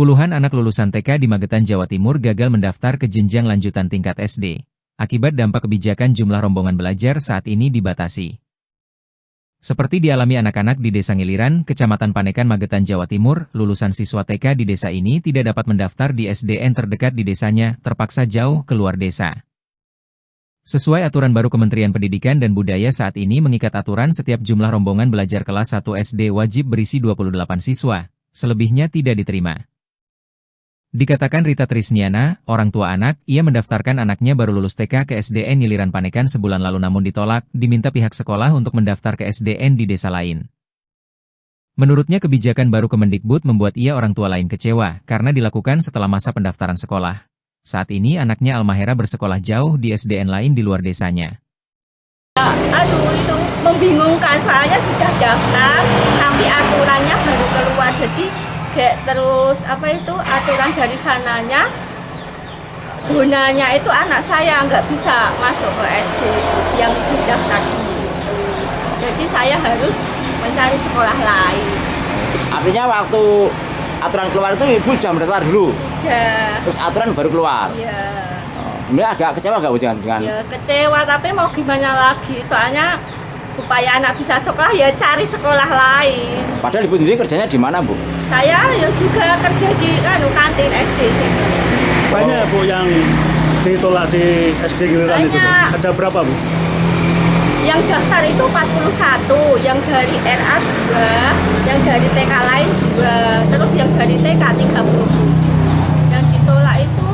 Puluhan anak lulusan TK di Magetan, Jawa Timur gagal mendaftar ke jenjang lanjutan tingkat SD. Akibat dampak kebijakan jumlah rombongan belajar saat ini dibatasi. Seperti dialami anak-anak di Desa Ngiliran, Kecamatan Panekan, Magetan, Jawa Timur, lulusan siswa TK di desa ini tidak dapat mendaftar di SDN terdekat di desanya, terpaksa jauh keluar desa. Sesuai aturan baru Kementerian Pendidikan dan Budaya saat ini mengikat aturan setiap jumlah rombongan belajar kelas 1 SD wajib berisi 28 siswa, selebihnya tidak diterima. Dikatakan Rita Trisniana, orang tua anak, ia mendaftarkan anaknya baru lulus TK ke SDN Ngiliran Panekan sebulan lalu namun ditolak, diminta pihak sekolah untuk mendaftar ke SDN di desa lain. Menurutnya kebijakan baru Kemendikbud membuat ia orang tua lain kecewa, karena dilakukan setelah masa pendaftaran sekolah. Saat ini anaknya Almahera bersekolah jauh di SDN lain di luar desanya. Aduh, itu membingungkan, soalnya sudah daftar, tapi aturannya baru keluar, jadi terus aturan dari sananya, zonanya itu anak saya nggak bisa masuk ke SD yang didaftar itu. Jadi saya harus mencari sekolah lain. Artinya waktu aturan keluar itu ibu sudah mendaftar dulu? Sudah. Terus aturan baru keluar? Iya. Sebenarnya agak kecewa nggak Bu dengan? Ya kecewa, tapi mau gimana lagi, soalnya supaya anak bisa sekolah ya cari sekolah lain. Padahal ibu sendiri kerjanya di mana Bu? Saya ya juga kerja di kantin SD sini. Banyak Bu yang ditolak di SD Ngiliran itu Bu. Ada berapa Bu? Yang daftar itu 41, yang dari RA 2, yang dari TK lain 2, terus yang dari TK 37. Yang ditolak itu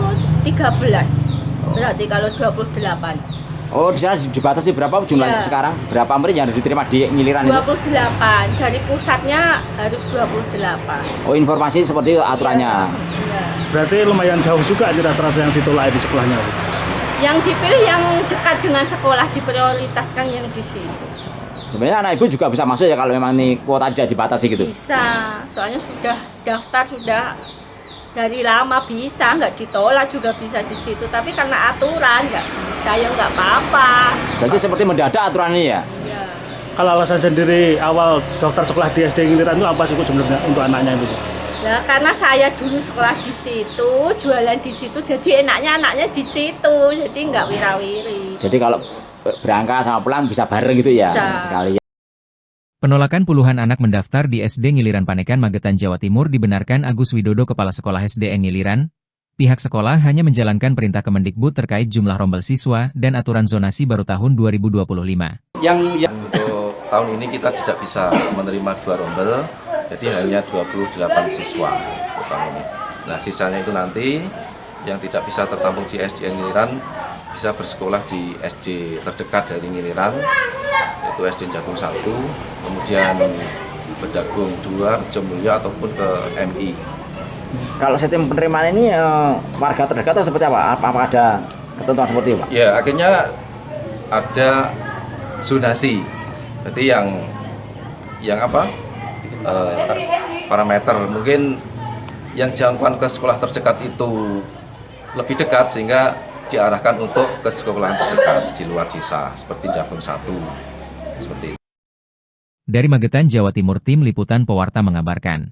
13. Berarti kalau 28. Oh, di sana dibatasi berapa jumlahnya sekarang? Berapa murid yang diterima di Ngiliran 28. itu? Dari pusatnya harus 28. Oh, informasi seperti itu aturannya. Iya. Berarti lumayan jauh juga rata-rata yang ditolak di sekolahnya Bu. Yang dipilih yang dekat dengan sekolah, diprioritaskan yang di situ. Sebenarnya anak ibu juga bisa masuk ya kalau memang nih kuota tidak dibatasi gitu? Bisa, soalnya sudah daftar, sudah dari lama bisa, nggak ditolak juga bisa di situ. Tapi karena aturan nggak bisa, ya nggak apa-apa. Berarti seperti mendadak aturan ini ya? Iya. Kalau alasan sendiri awal daftar sekolah di SD Ngiliran itu apa sih Bu sebenarnya untuk anaknya itu? Ya karena saya dulu sekolah di situ, jualan di situ, jadi anaknya di situ, jadi nggak wirawiri. Jadi kalau berangkat sama pulang bisa bareng gitu ya? Bisa. Sekali. Penolakan puluhan anak mendaftar di SD Ngiliran Panekan, Magetan, Jawa Timur dibenarkan Agus Widodo, Kepala Sekolah SDN Ngiliran. Pihak sekolah hanya menjalankan perintah Kemendikbud terkait jumlah rombel siswa dan aturan zonasi baru tahun 2025. Untuk tahun ini kita tidak bisa menerima 2 rombel, jadi hanya 28 siswa untuk tahun ini. Nah, sisanya itu nanti yang tidak bisa tertampung di SDN Ngiliran bisa bersekolah di SD terdekat dari Ngiliran, yaitu SD Jagung 1, kemudian Bedagung 2, Jemulya ataupun ke MI. Kalau sistem penerimaan ini warga terdekat atau seperti apa? Apa ada ketentuan seperti itu Pak? Ya, akhirnya ada zonasi. Berarti yang apa? Parameter mungkin yang jangkauan ke sekolah terdekat itu lebih dekat sehingga diarahkan untuk ke sekolah terdekat di luar desa seperti Jagung 1 seperti itu. Dari Magetan, Jawa Timur, tim liputan Pewarta mengabarkan.